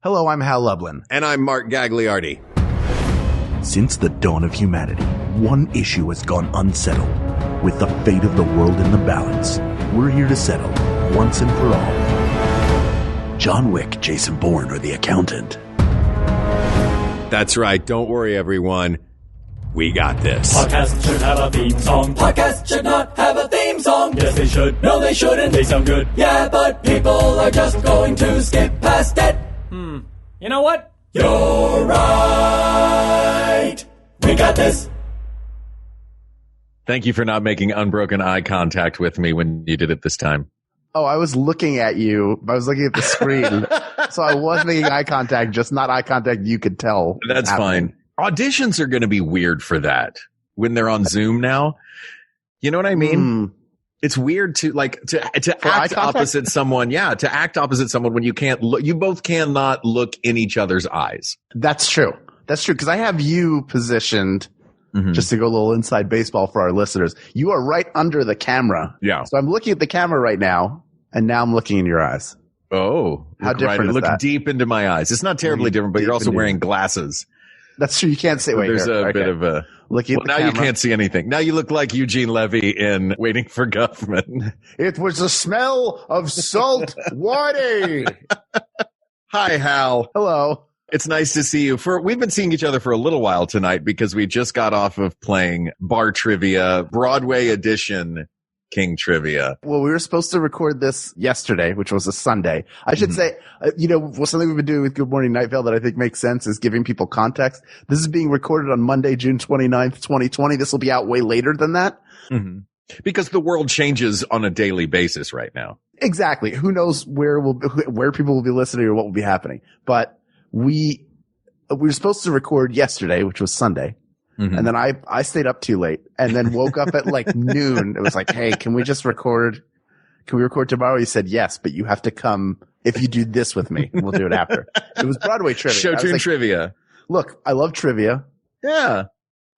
Hello, I'm Hal Lublin. And I'm Mark Gagliardi. Since the dawn of humanity, one issue has gone unsettled. With the fate of the world in the balance, we're here to settle, once and for all. John Wick, Jason Bourne, or the accountant. That's right. Don't worry, everyone. We got this. Podcasts should have a theme song. Podcasts should not have a theme song. Yes, they should. No, they shouldn't. They sound good. Yeah, but people are just going to skip past it. You know what? You're right. We got this. Thank you for not making unbroken eye contact with me when you did it this time. Oh, I was looking at you. I was looking at the screen. So I was making eye contact, just not eye contact you could tell. That's fine. Auditions are going to be weird for that when they're on Zoom now. You know what I mean? It's weird to act opposite someone. Yeah, to act opposite someone when you can't look. You both cannot look in each other's eyes. That's true. That's true. Because I have you positioned, just to go a little inside baseball for our listeners. You are right under the camera. Yeah. So I'm looking at the camera right now, and now I'm looking in your eyes. Oh, how different is that? Look deep into my eyes. It's not terribly different, but you're also wearing glasses. That's true. You can't say. Wait, there's a bit of a. Looking at the now camera. You can't see anything. Now you look like Eugene Levy in Waiting for Guffman. It was the smell of salt water. Hi, Hal. Hello. It's nice to see you. We've been seeing each other for a little while tonight because we just got off of playing Bar Trivia, Broadway edition King Trivia. Well, we were supposed to record this yesterday, which was a Sunday. I should say, something we've been doing with Good Morning Night Vale that I think makes sense is giving people context. This is being recorded on Monday, June 29th, 2020. This will be out way later than that. Mm-hmm. Because the world changes on a daily basis right now. Exactly. Who knows where people will be listening or what will be happening. But we were supposed to record yesterday, which was Sunday. Mm-hmm. And then I stayed up too late and then woke up at like noon. It was like, hey, can we record tomorrow? He said, yes, but you have to come if you do this with me. We'll do it after. It was Broadway trivia. Show tune trivia. Look, I love trivia. Yeah.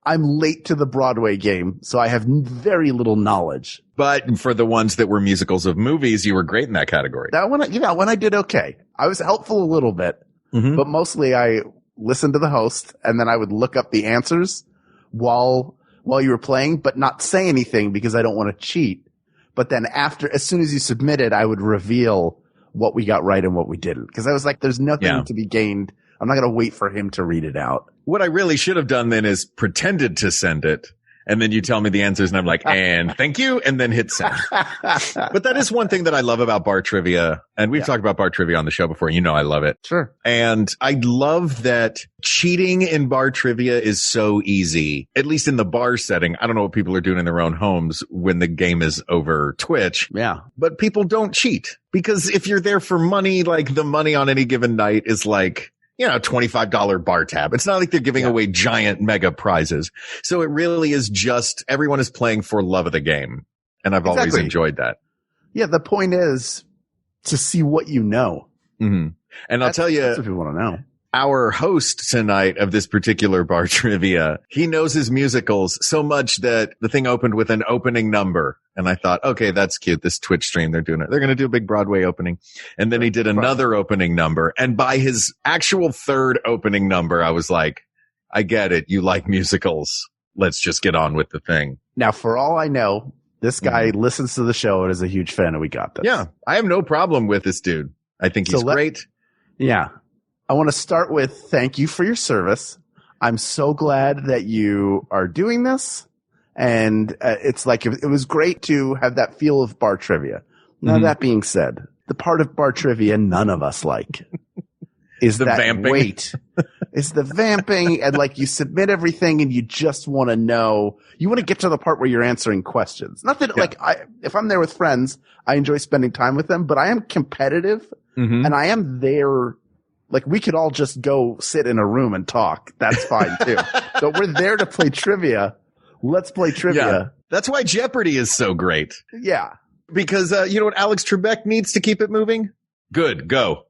I'm late to the Broadway game, so I have very little knowledge. But for the ones that were musicals of movies, you were great in that category. That one, when I did okay. I was helpful a little bit, but mostly I listened to the host and then I would look up the answers while you were playing, but not say anything because I don't want to cheat. But then as soon as you submitted, I would reveal what we got right and what we didn't. Because I was like, there's nothing to be gained. I'm not going to wait for him to read it out. What I really should have done then is pretended to send it. And then you tell me the answers and I'm like, and thank you. And then hit send. But that is one thing that I love about Bar Trivia. And we've talked about Bar Trivia on the show before. You know, I love it. Sure. And I love that cheating in Bar Trivia is so easy, at least in the bar setting. I don't know what people are doing in their own homes when the game is over Twitch. Yeah. But people don't cheat because if you're there for money, like the money on any given night is like, $25 bar tab. It's not like they're giving away giant mega prizes. So it really is just everyone is playing for love of the game. And I've always enjoyed that. Yeah. The point is to see what you know. Mm-hmm. And I'll tell you, that's what people want to know. Our host tonight of this particular Bar Trivia, he knows his musicals so much that the thing opened with an opening number. And I thought, okay, that's cute. This Twitch stream, they're doing it. They're going to do a big Broadway opening. And then he did another opening number. And by his actual third opening number, I was like, I get it. You like musicals. Let's just get on with the thing. Now, for all I know, this guy listens to the show and is a huge fan of We Got This. Yeah. I have no problem with this dude. I think he's great. Yeah. I want to start with thank you for your service. I'm so glad that you are doing this. And it's like, it was great to have that feel of Bar Trivia. Now, that being said, the part of Bar Trivia none of us like is the that vamping. Wait. It's the vamping and like you submit everything and you just want to know, you want to get to the part where you're answering questions. Not that if I'm there with friends, I enjoy spending time with them, but I am competitive and I am there. Like, we could all just go sit in a room and talk. That's fine, too. But we're there to play trivia. Let's play trivia. Yeah. That's why Jeopardy is so great. Yeah. Because, you know what Alex Trebek needs to keep it moving? Good. Go.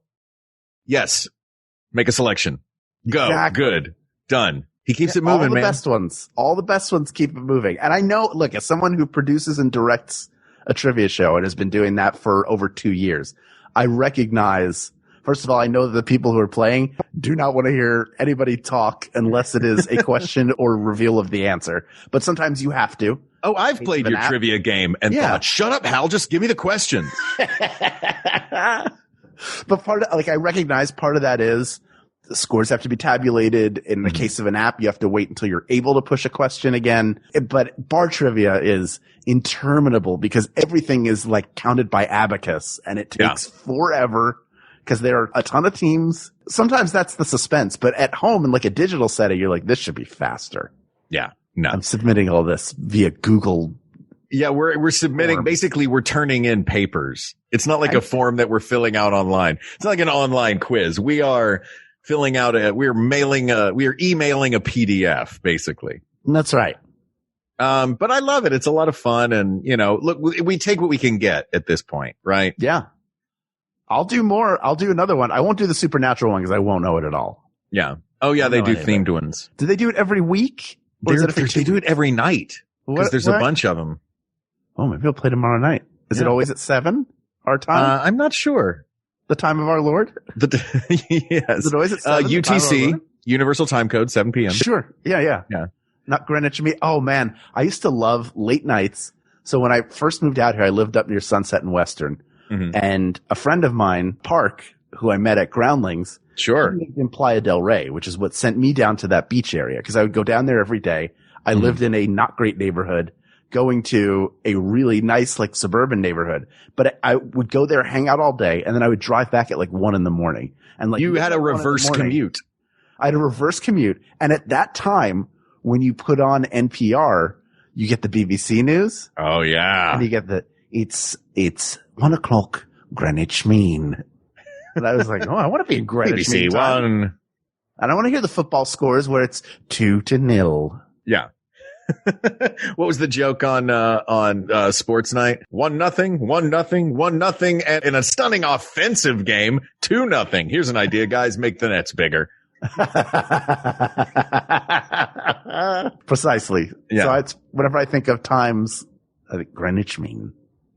Yes. Make a selection. Go. Exactly. Good. Done. He keeps it moving, man. All the best ones keep it moving. And I know, look, as someone who produces and directs a trivia show and has been doing that for over 2 years, I recognize First of all, I know that the people who are playing do not want to hear anybody talk unless it is a question or reveal of the answer. But sometimes you have to. Oh, I've played your trivia game and thought, shut up, Hal, just give me the question. But I recognize part of that is the scores have to be tabulated. In the case of an app, you have to wait until you're able to push a question again. But bar trivia is interminable because everything is counted by abacus and it takes forever because there are a ton of teams. Sometimes that's the suspense, but at home in a digital setting, you're like, this should be faster. Yeah. No. I'm submitting all this via Google. Yeah, we're submitting, forms. Basically we're turning in papers. It's not like a form that we're filling out online. It's not like an online quiz. We are filling out we are emailing a PDF, basically. That's right. But I love it. It's a lot of fun. And, look, we take what we can get at this point, right? Yeah. I'll do more. I'll do another one. I won't do the supernatural one because I won't know it at all. Yeah. Oh, yeah, they do themed ones. Do they do it every week? Or is it they do it every night because there's a bunch of them. Oh, maybe I'll play tomorrow night. Is it always at 7 our time? I'm not sure. The time of our Lord? Yes. Is it always at 7? UTC, Universal Time Code, 7 p.m. Sure. Yeah. Not Greenwich Me. Oh, man. I used to love late nights. So when I first moved out here, I lived up near Sunset and Western. Mm-hmm. And a friend of mine, Park, who I met at Groundlings, sure, lived in Playa del Rey, which is what sent me down to that beach area because I would go down there every day. I lived in a not great neighborhood, going to a really nice, suburban neighborhood. But I would go there, hang out all day, and then I would drive back at 1 in the morning. And you had a reverse commute. I had a reverse commute. And at that time, when you put on NPR, you get the BBC News. Oh, yeah. And you get it's 1 o'clock Greenwich Mean. And I was like, I want to be in Greenwich BBC Mean time. 1. And I want to hear the football scores where it's 2-0. Yeah. What was the joke on Sports Night? 1-0, 1-0, 1-0, and in a stunning offensive game, 2-0. Here's an idea, guys. Make the nets bigger. Precisely. Yeah. So it's whenever I think of times, I think Greenwich Mean.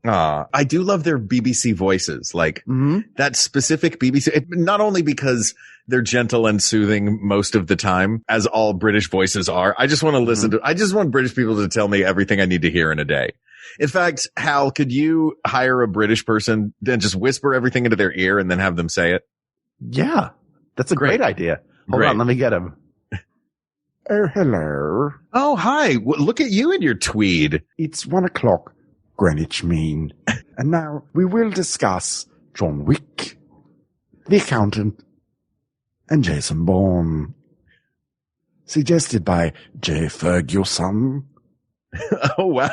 I do love their BBC voices, that specific BBC, not only because they're gentle and soothing most of the time, as all British voices are. I just want to listen to, I just want British people to tell me everything I need to hear in a day. In fact, Hal, could you hire a British person, then just whisper everything into their ear and then have them say it? Yeah, that's a great idea. Hold on, let me get him. Oh, hello. Oh, hi. Look at you in your tweed. It's 1 o'clock. Greenwich Mean. And now we will discuss John Wick, the accountant, and Jason Bourne. Suggested by J. Ferguson. Oh, wow.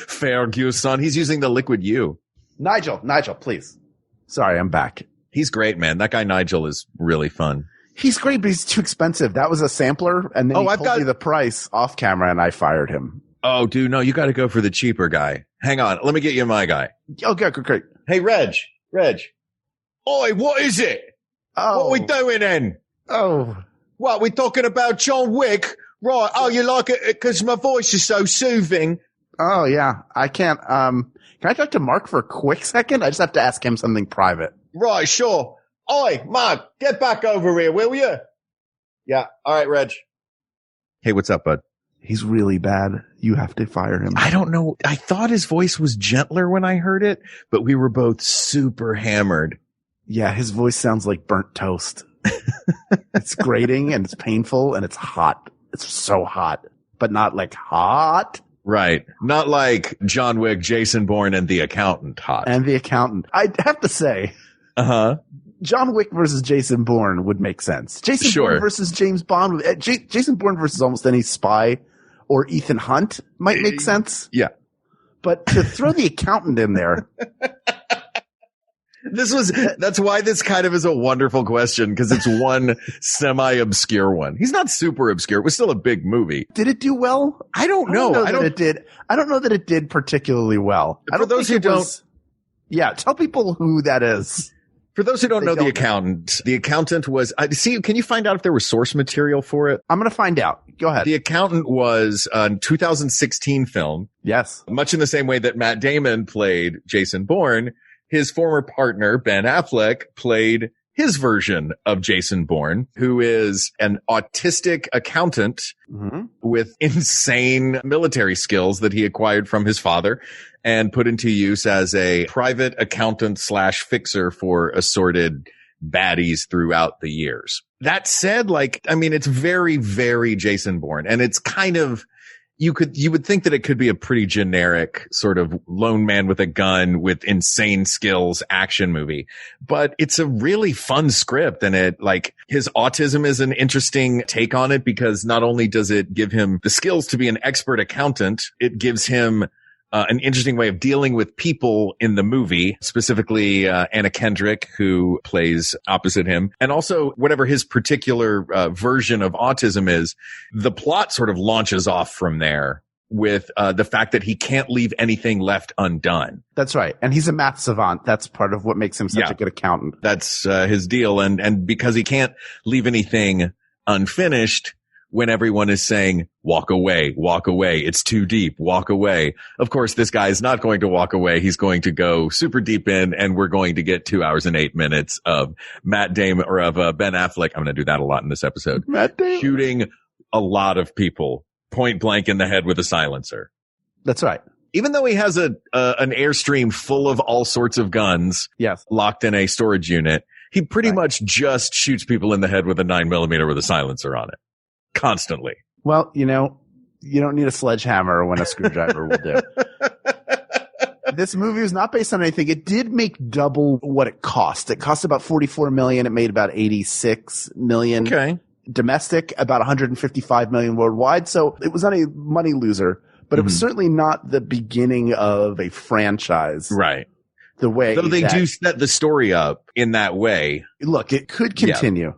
Ferguson. He's using the liquid U. Nigel, please. Sorry, I'm back. He's great, man. That guy Nigel is really fun. He's great, but he's too expensive. That was a sampler, and then he told me the price off camera, and I fired him. Oh, dude, no, you got to go for the cheaper guy. Hang on. Let me get you my guy. Okay, great. Hey, Reg. Oi, what is it? Oh. What are we doing then? Oh. What, we talking about John Wick? Right. Oh, you like it because my voice is so soothing. Oh, yeah. I can't, can I talk to Mark for a quick second? I just have to ask him something private. Right, sure. Oi, Mark, get back over here, will you? Yeah. All right, Reg. Hey, what's up, bud? He's really bad. You have to fire him. I don't know. I thought his voice was gentler when I heard it, but we were both super hammered. Yeah, his voice sounds like burnt toast. It's grating and it's painful and it's hot. It's so hot, but not hot. Right. Not like John Wick, Jason Bourne, and the accountant hot. And the accountant. I have to say. John Wick versus Jason Bourne would make sense. Jason Bourne versus James Bond. Jason Bourne versus almost any spy or Ethan Hunt might make sense. Yeah. But to throw the accountant in there. That's why this kind of is a wonderful question, because it's one semi-obscure one. He's not super obscure. It was still a big movie. Did it do well? I don't know. I don't know that it did particularly well. For those who don't. Yeah. Tell people who that is. For those who don't know the accountant was, can you find out if there was source material for it? I'm going to find out. Go ahead. The accountant was a 2016 film. Yes. Much in the same way that Matt Damon played Jason Bourne, his former partner, Ben Affleck, played his version of Jason Bourne, who is an autistic accountant with insane military skills that he acquired from his father and put into use as a private accountant / fixer for assorted baddies throughout the years. That said, it's very, very Jason Bourne, and it's kind of, you would think that it could be a pretty generic sort of lone man with a gun with insane skills action movie, but it's a really fun script. And his autism is an interesting take on it, because not only does it give him the skills to be an expert accountant, it gives him an interesting way of dealing with people in the movie, specifically Anna Kendrick, who plays opposite him. And also whatever his particular version of autism is, the plot sort of launches off from there with the fact that he can't leave anything left undone. That's right. And he's a math savant. That's part of what makes him such a good accountant. That's his deal. And because he can't leave anything unfinished, when everyone is saying, walk away, it's too deep, walk away. Of course, this guy is not going to walk away. He's going to go super deep in, and we're going to get 2 hours and 8 minutes of Matt Damon or of Ben Affleck. I'm going to do that a lot in this episode. Matt Damon shooting a lot of people point blank in the head with a silencer. That's right. Even though he has an airstream full of all sorts of guns, locked in a storage unit, he pretty much just shoots people in the head with a 9mm with a silencer on it. Constantly. Well, you don't need a sledgehammer when a screwdriver will do. This movie was not based on anything. It did make double what it cost. It cost about $44 million. It made about $86 million. Okay. Domestic, about $155 million worldwide. So it was not a money loser, but it was certainly not the beginning of a franchise. Right. The way Though they do set the story up in that way. Look, it could continue. Yeah.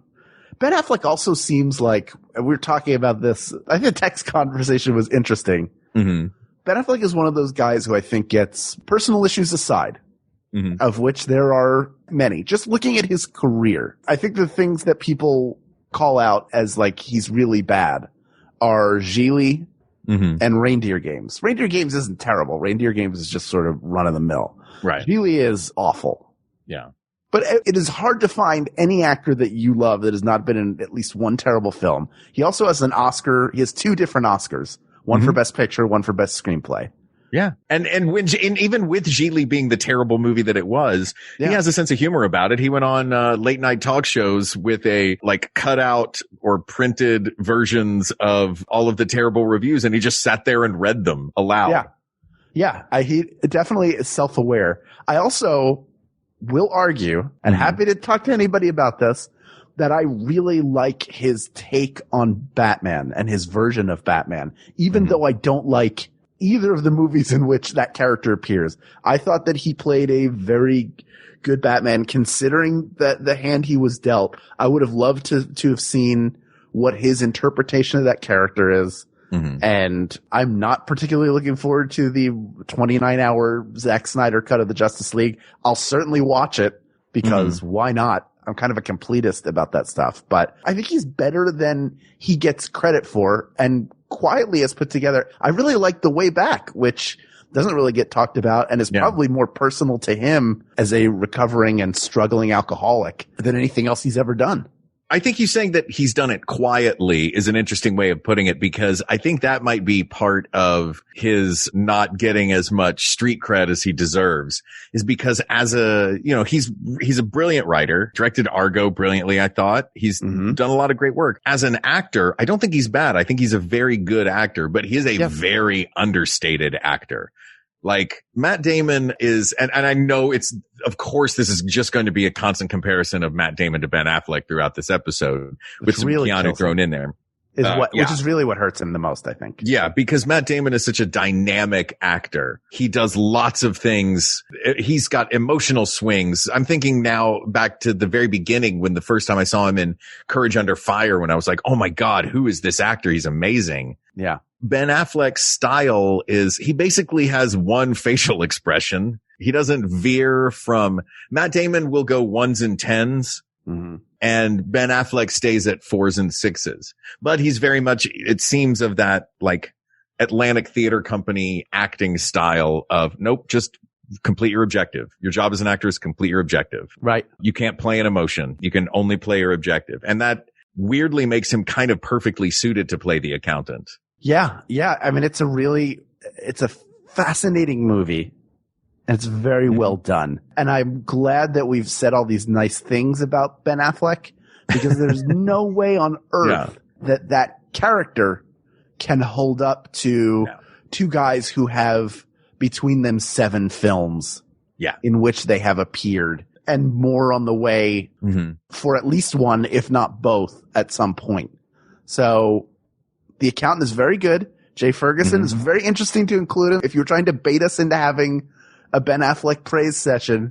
Ben Affleck also seems like, we were talking about this, I think the text conversation was interesting. Ben Affleck is one of those guys who I think gets, personal issues aside, of which there are many. Just looking at his career, I think the things that people call out as he's really bad are Gigli and Reindeer Games. Reindeer Games isn't terrible. Reindeer Games is just sort of run of the mill. Right. Gigli is awful. Yeah. But it is hard to find any actor that you love that has not been in at least one terrible film. He also has an Oscar. He has 2 different Oscars, one for Best Picture, one for Best Screenplay. Yeah. And even with Gigli being the terrible movie that it was, he has a sense of humor about it. He went on late night talk shows with a cut out or printed versions of all of the terrible reviews, and he just sat there and read them aloud. Yeah. He definitely is self-aware. I also will argue, and happy to talk to anybody about this, that I really like his take on Batman and his version of Batman, even though I don't like either of the movies in which that character appears. I thought that he played a very good Batman, considering that the hand he was dealt. I would have loved to have seen what his interpretation of that character is. And I'm not particularly looking forward to the 29-hour Zack Snyder cut of the Justice League. I'll certainly watch it because why not? I'm kind of a completist about that stuff, but I think he's better than he gets credit for, and quietly has put together. I really like The Way Back, which doesn't really get talked about and is probably more personal to him as a recovering and struggling alcoholic than anything else he's ever done. I think you saying that he's done it quietly is an interesting way of putting it, because I think that might be part of his not getting as much street cred as he deserves, is because he's a brilliant writer, directed Argo brilliantly. I thought he's done a lot of great work as an actor. I don't think he's bad. I think he's a very good actor, but he is a very understated actor. Matt Damon is, and I know of course, this is just going to be a constant comparison of Matt Damon to Ben Affleck throughout this episode, with some really Keanu thrown in there. Which is really what hurts him the most, I think. Yeah, because Matt Damon is such a dynamic actor. He does lots of things. He's got emotional swings. I'm thinking now back to the very beginning when the first time I saw him in Courage Under Fire, when I was like, oh my God, who is this actor? He's amazing. Yeah. Ben Affleck's style is, he basically has one facial expression. He doesn't veer from, Matt Damon will go 1s and 10s. And Ben Affleck stays at 4s and 6s, but he's very much, it seems, of that Atlantic Theater Company acting style of, nope, just complete your objective. Your job as an actor is complete your objective. Right. You can't play an emotion. You can only play your objective. And that weirdly makes him kind of perfectly suited to play the accountant. Yeah. Yeah. I mean, it's a fascinating movie. And it's very well done. And I'm glad that we've said all these nice things about Ben Affleck, because there's no way on earth that character can hold up to two guys who have between them 7 films in which they have appeared, and more on the way for at least one, if not both, at some point. So The Accountant is very good. Jay Ferguson is very interesting to include him. If you're trying to bait us into having a Ben Affleck praise session.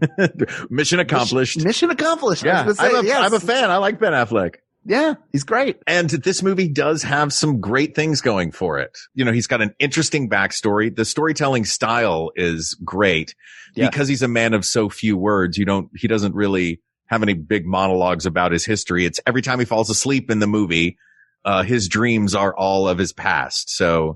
Mission accomplished. Mission accomplished. Yeah. I'm a fan. I like Ben Affleck. Yeah, he's great. And this movie does have some great things going for it. You know, he's got an interesting backstory. The storytelling style is great because he's a man of so few words. He doesn't really have any big monologues about his history. It's every time he falls asleep in the movie, his dreams are all of his past. So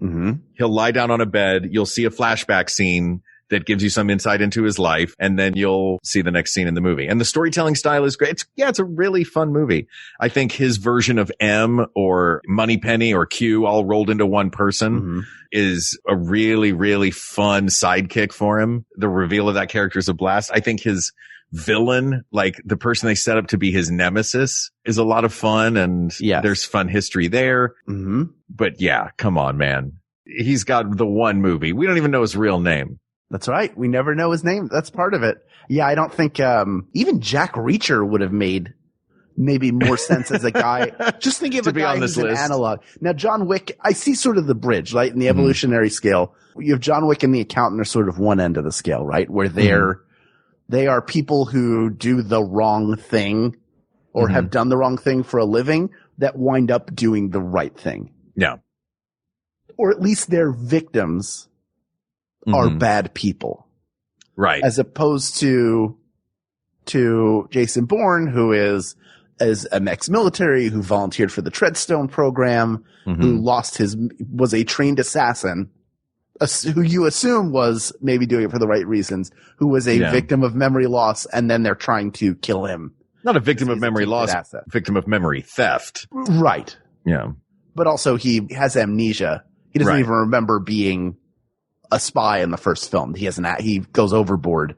he'll lie down on a bed. You'll see a flashback scene that gives you some insight into his life, and then you'll see the next scene in the movie. And the storytelling style is great. It's a really fun movie. I think his version of M or Moneypenny or Q all rolled into one person is a really, really fun sidekick for him. The reveal of that character is a blast. I think his villain, like the person they set up to be his nemesis, is a lot of fun, and there's fun history there. But yeah, come on, man. He's got the one movie. We don't even know his real name. That's right. We never know his name. That's part of it. Yeah, I don't think even Jack Reacher would have made maybe more sense as a guy. Just thinking of a guy who's an analog. Now, John Wick, I see sort of the bridge, right? In the evolutionary scale, you have John Wick and The Accountant are sort of one end of the scale, right? Where they are people who do the wrong thing or have done the wrong thing for a living that wind up doing the right thing. Yeah. Or at least they're victims are bad people. Right. As opposed to Jason Bourne, who is an ex-military who volunteered for the Treadstone program, who was a trained assassin, who you assume was maybe doing it for the right reasons, who was a victim of memory loss, and then they're trying to kill him. Not a victim of memory loss, victim of memory theft. Right. Yeah. But also he has amnesia. He doesn't even remember being a spy in the first film. He goes overboard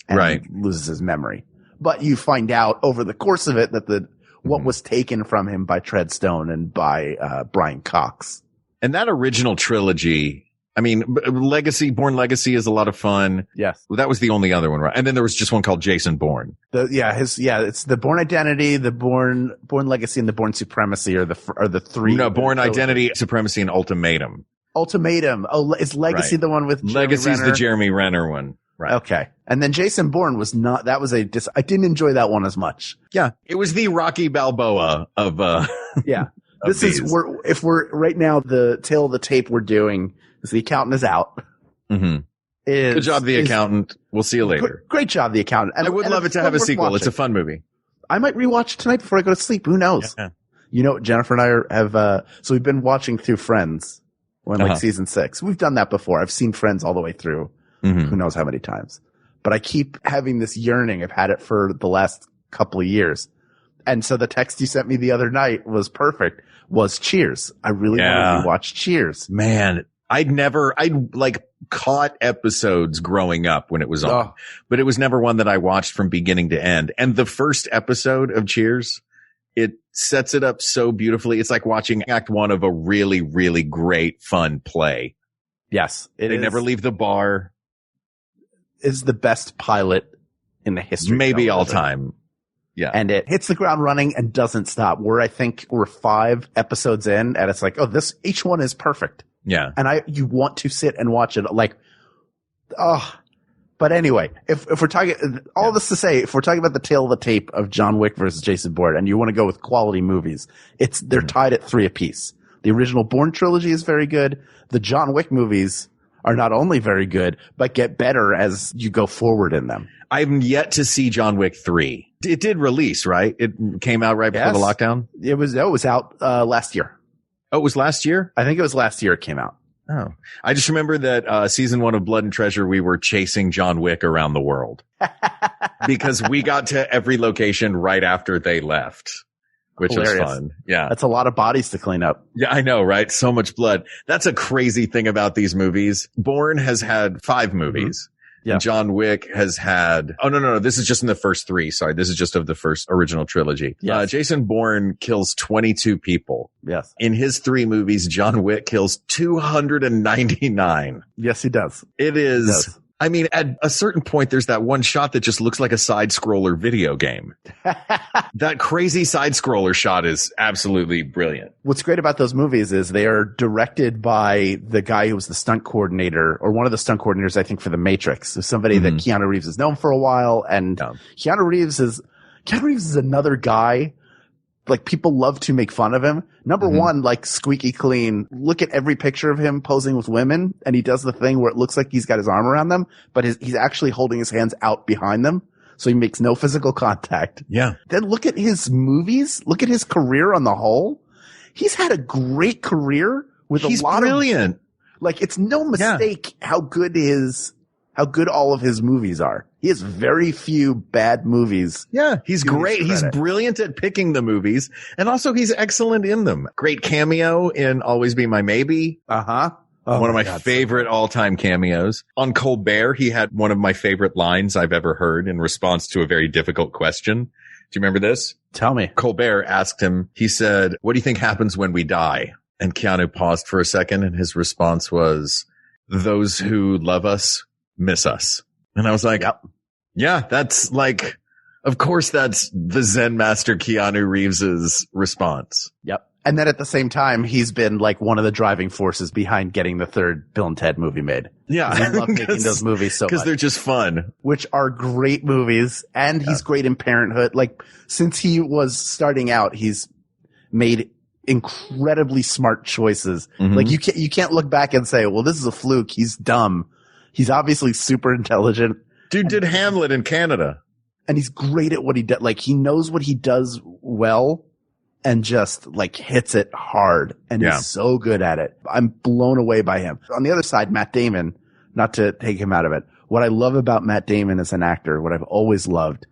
and loses his memory. But you find out over the course of it that what was taken from him by Treadstone and by Brian Cox. And that original trilogy, I mean, Bourne Legacy is a lot of fun. Yes. Well, that was the only other one, right? And then there was just one called Jason Bourne. It's the Bourne Identity, the Bourne Legacy, and the Bourne Supremacy are the three. No, Bourne Identity, Supremacy, and Ultimatum. Ultimatum. Oh, is Legacy the one with Jeremy Legacy's Renner? The Jeremy Renner one. Right. Okay. And then Jason Bourne was not, I didn't enjoy that one as much. Yeah. It was the Rocky Balboa of, yeah. If we're right now, the tail of the tape we're doing is The Accountant is out. Good job, The Accountant. We'll see you later. Great job, The Accountant. And I would love it to have a sequel. It's a fun movie. I might rewatch it tonight before I go to sleep. Who knows? Yeah. You know, Jennifer and I have, so we've been watching through Friends. We're in season 6. We've done that before. I've seen Friends all the way through. Who knows how many times. But I keep having this yearning. I've had it for the last couple of years. And so the text you sent me the other night was perfect, was Cheers. I really wanted to watch Cheers. Man, I'd caught episodes growing up when it was on, but it was never one that I watched from beginning to end. And the first episode of Cheers, it sets it up so beautifully. It's like watching act 1 of a really, really great, fun play. Yes. They never leave the bar. Is the best pilot in the history. Maybe all time. Yeah. And it hits the ground running and doesn't stop. I think we're 5 episodes in, and it's like, each one is perfect. Yeah. And you want to sit and watch it but anyway, if we're talking, all this to say, if we're talking about the tail of the tape of John Wick versus Jason Bourne, and you want to go with quality movies, they're tied at 3 apiece. The original Bourne trilogy is very good. The John Wick movies are not only very good, but get better as you go forward in them. I've yet to see John Wick 3. It did release, right? It came out right before the lockdown? It was out last year. Oh, it was last year? I think it was last year it came out. Oh, I just remember that season 1 of Blood and Treasure, we were chasing John Wick around the world because we got to every location right after they left, which Hilarious. was fun. Yeah. That's a lot of bodies to clean up. Yeah, I know, right? So much blood. That's a crazy thing about these movies. Bourne has had 5 movies. Yeah. And John Wick has had, no. This is just in the first 3. Sorry. This is just of the first original trilogy. Yes. Jason Bourne kills 22 people. Yes. In his 3 movies, John Wick kills 299. Yes, he does. It is. I mean, at a certain point, there's that one shot that just looks like a side scroller video game. That crazy side scroller shot is absolutely brilliant. What's great about those movies is they are directed by the guy who was the stunt coordinator, or one of the stunt coordinators, I think, for The Matrix. So somebody that Keanu Reeves has known for a while. And Keanu Reeves is another guy. Like, people love to make fun of him. Number one, like, squeaky clean. Look at every picture of him posing with women, and he does the thing where it looks like he's got his arm around them, but he's actually holding his hands out behind them, so he makes no physical contact. Yeah. Then look at his movies. Look at his career on the whole. He's had a great career with a lot brilliant. of, like, it's no mistake how good all of his movies are. He has very few bad movies. Yeah, he's great. He's brilliant at picking the movies, and also he's excellent in them. Great cameo in Always Be My Maybe. Oh, one of my favorite all-time cameos. On Colbert, he had one of my favorite lines I've ever heard in response to a very difficult question. Do you remember this? Tell me. Colbert asked him, he said, "What do you think happens when we die?" And Keanu paused for a second, and his response was, "Those who love us miss us." And I was like, yeah, that's like, of course, that's the Zen master Keanu Reeves's response. Yep. And then at the same time, he's been like one of the driving forces behind getting the 3rd Bill and Ted movie made. Yeah. I love making those movies so much. Because they're just fun. Which are great movies. And he's great in Parenthood. Like, since he was starting out, he's made incredibly smart choices. Like, you can't look back and say, well, this is a fluke. He's dumb. He's obviously super intelligent. Dude did Hamlet in Canada. And he's great at what he does. Like, he knows what he does well and just, like, hits it hard. And he's so good at it. I'm blown away by him. On the other side, Matt Damon, not to take him out of it, what I love about Matt Damon as an actor, what I've always loved,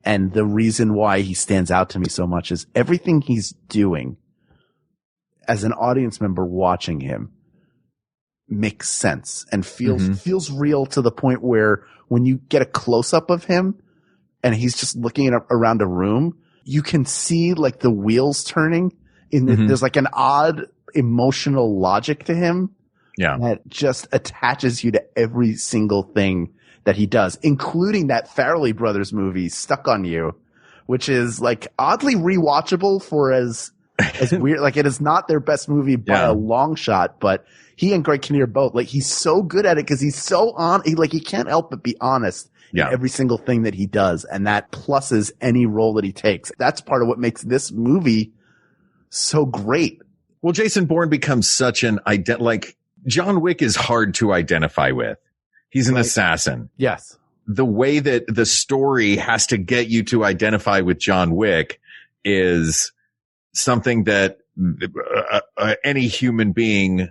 and the reason why he stands out to me so much is everything he's doing as an audience member watching him makes sense and feels real, to the point where when you get a close up of him and he's just looking around a room, you can see like the wheels turning there's like an odd emotional logic to him. Yeah. That just attaches you to every single thing that he does, including that Farrelly Brothers movie, Stuck on You, which is like oddly rewatchable for as weird. Like, it is not their best movie by a long shot, but he and Greg Kinnear both, like, he's so good at it because he's so he can't help but be honest in every single thing that he does. And that pluses any role that he takes. That's part of what makes this movie so great. Well, Jason Bourne becomes such an like, John Wick is hard to identify with. He's an assassin. Yes. The way that the story has to get you to identify with John Wick is something that any human being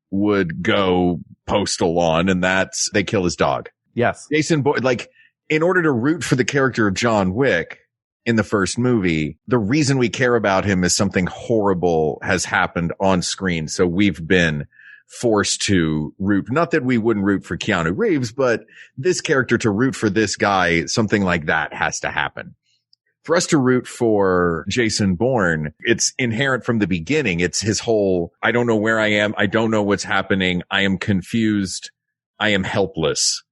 would go postal on, and that's they kill his dog. Yes. Jason Bourne, like, in order to root for the character of John Wick in the first movie, the reason we care about him is something horrible has happened on screen. So we've been forced to root, not that we wouldn't root for Keanu Reeves, but this character, to root for this guy, something like that has to happen. For us to root for Jason Bourne, it's inherent from the beginning. It's his whole, I don't know where I am. I don't know what's happening. I am confused. I am helpless.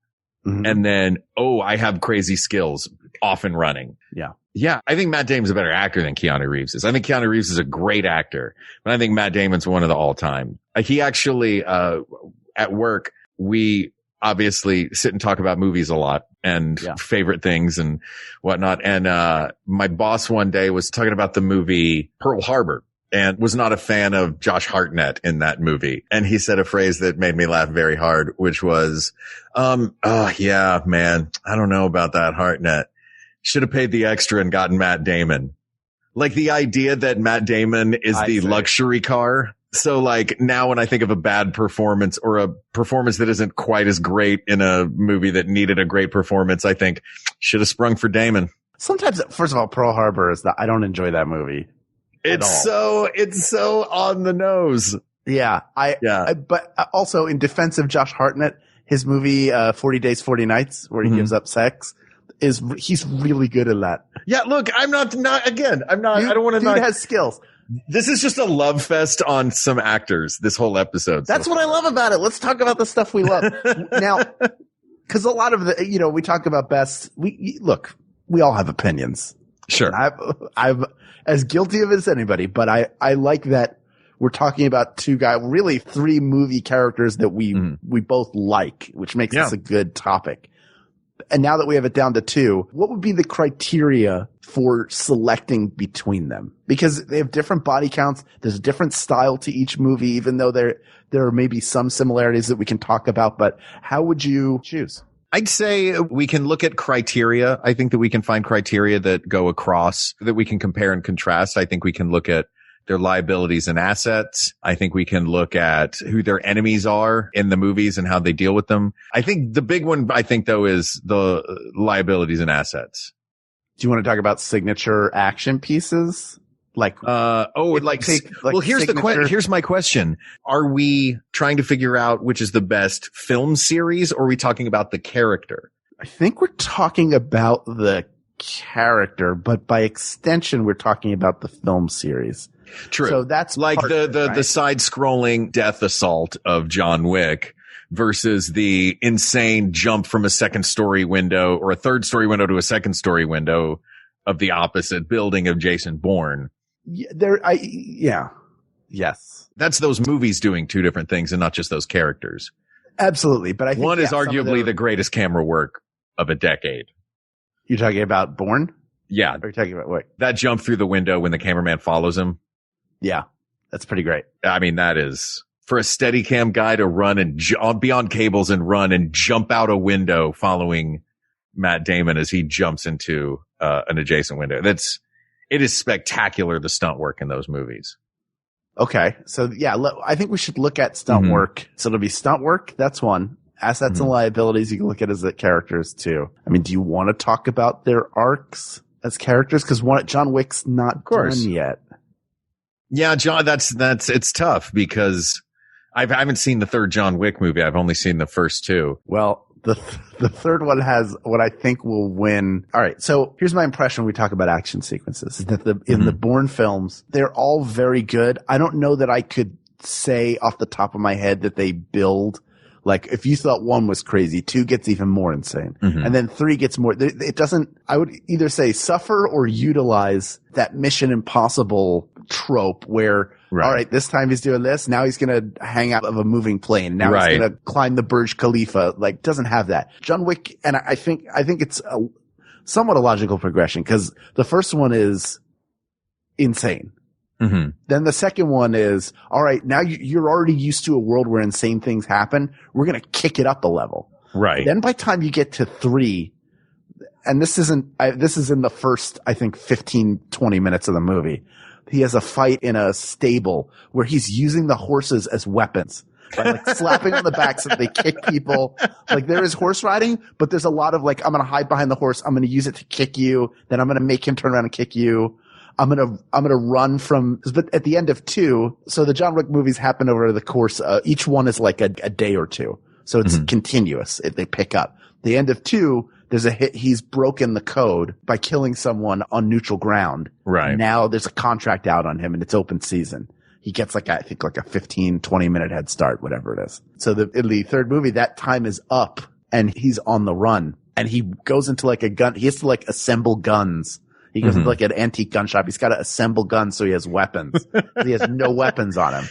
Mm-hmm. And then, I have crazy skills, off and running. Yeah. Yeah. I think Matt Damon's a better actor than Keanu Reeves is. I think Keanu Reeves is a great actor, but I think Matt Damon's one of the all time. He actually, at work, we obviously sit and talk about movies a lot and favorite things and whatnot. And, my boss one day was talking about the movie Pearl Harbor and was not a fan of Josh Hartnett in that movie. And he said a phrase that made me laugh very hard, which was, yeah, man, I don't know about that Hartnett. Should have paid the extra and gotten Matt Damon. Like, the idea that Matt Damon is the luxury car So like now when I think of a bad performance or a performance that isn't quite as great in a movie that needed a great performance, I think should have sprung for Damon. Sometimes, first of all, Pearl Harbor I don't enjoy that movie. It's so on the nose. Yeah. But also in defense of Josh Hartnett, his movie, 40 Days, 40 Nights, where he gives up sex, he's really good at that. Yeah. Look, I don't want to Dude has skills. This is just a love fest on some actors, this whole episode. That's what I love about it. Let's talk about the stuff we love. Now, cause a lot of the, we talk about best, we all have opinions. Sure. I'm as guilty of it as anybody, but I like that we're talking about really 3 movie characters that we both like, which makes this a good topic. And now that we have it down to 2, what would be the criteria for selecting between them? Because they have different body counts. There's a different style to each movie, even though there are maybe some similarities that we can talk about. But how would you choose? I'd say we can look at criteria. I think that we can find criteria that go across, that we can compare and contrast. I think we can look at their liabilities and assets. I think we can look at who their enemies are in the movies and how they deal with them. I think the big one, though, is the liabilities and assets. Do you want to talk about signature action pieces? Here's my question. Are we trying to figure out which is the best film series, or are we talking about the character? I think we're talking about the character, but by extension, we're talking about the film series. True. So that's like the side-scrolling death assault of John Wick versus the insane jump from a second-story window or a third-story window to a second-story window of the opposite building of Jason Bourne. Yes. That's those movies doing 2 different things and not just those characters. Absolutely. But I think one is arguably the greatest camera work of a decade. You're talking about Bourne? Yeah. Or are you talking about what? That jump through the window when the cameraman follows him. Yeah. That's pretty great. I mean, that is for a Steadicam guy to run and be on cables and run and jump out a window following Matt Damon as he jumps into an adjacent window. It is spectacular, the stunt work in those movies. Okay. So yeah, I think we should look at stunt work. So it'll be stunt work. That's one. Assets and liabilities you can look at as the characters too. I mean, do you want to talk about their arcs as characters? Cause John Wick's not done yet. Yeah, John, it's tough because I haven't seen the third John Wick movie. I've only seen the first 2. Well, the third one has what I think will win. All right. So here's my impression when we talk about action sequences is that in the Bourne films, they're all very good. I don't know that I could say off the top of my head that they build. Like if you thought 1 was crazy, 2 gets even more insane. And then 3 gets more. It doesn't, I would either say suffer or utilize that Mission Impossible trope where, all right, this time he's doing this. Now he's going to hang out of a moving plane. Now he's going to climb the Burj Khalifa. Like doesn't have that. John Wick. And I think it's somewhat a logical progression because the first one is insane. Then the second one is, all right, now you're already used to a world where insane things happen. We're going to kick it up a level. Right. Then by the time you get to 3, and this is in the first, I think 15, 20 minutes of the movie. He has a fight in a stable where he's using the horses as weapons. By like slapping on the back so that they kick people. Like there is horse riding, but there's a lot of like, I'm going to hide behind the horse. I'm going to use it to kick you. Then I'm going to make him turn around and kick you. I'm going to run from, but at the end of 2, so the John Wick movies happen over the course, each one is like a day or 2. So it's continuous. They pick up. The end of 2, there's a hit. He's broken the code by killing someone on neutral ground. Right. Now there's a contract out on him and it's open season. He gets I think a 15, 20 minute head start, whatever it is. So in the third movie, that time is up and he's on the run and he goes into like a gun. He has to like assemble guns. He goes into like an antique gun shop. He's got to assemble guns so he has weapons. He has no weapons on him.